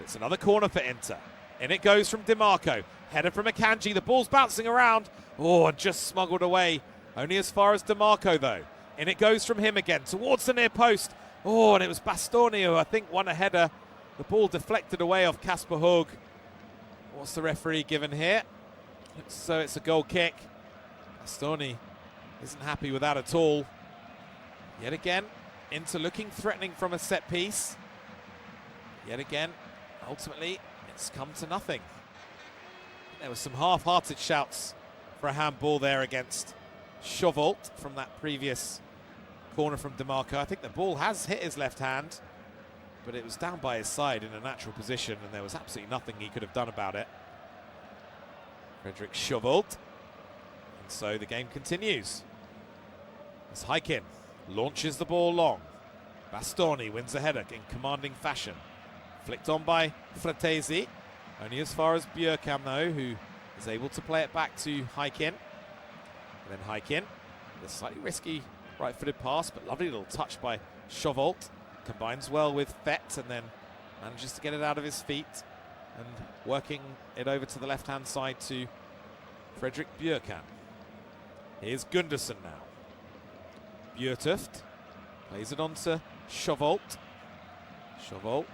It's another corner for Inter. In it goes from DiMarco. Header from Akanji. The ball's bouncing around. Oh, and just smuggled away. Only as far as DiMarco, though. In it goes from him again towards the near post. Oh, and it was Bastoni who I think won a header. The ball deflected away off Kasper Høeg. What's the referee given here? So it's a goal kick. Bastoni isn't happy with that at all. Yet again, Inter looking threatening from a set piece. Yet again, ultimately, it's come to nothing. There were some half-hearted shouts for a handball there against Schovolt from that previous corner from DiMarco. I think the ball has hit his left hand, but it was down by his side in a natural position, and there was absolutely nothing he could have done about it. Fredrik Schovolt. And so the game continues. As Hykin launches the ball long. Bastoni wins the header in commanding fashion. Flicked on by Fratesi. Only as far as Bjørkam, though, who is able to play it back to Hykin. And then Hykin, with a slightly risky right-footed pass, but lovely little touch by Schovolt. Combines well with Fett and then manages to get it out of his feet and working it over to the left-hand side to Fredrik Bjørkam. Here's Gundersen now. Bjørtuft plays it on to Schovolt. Schovolt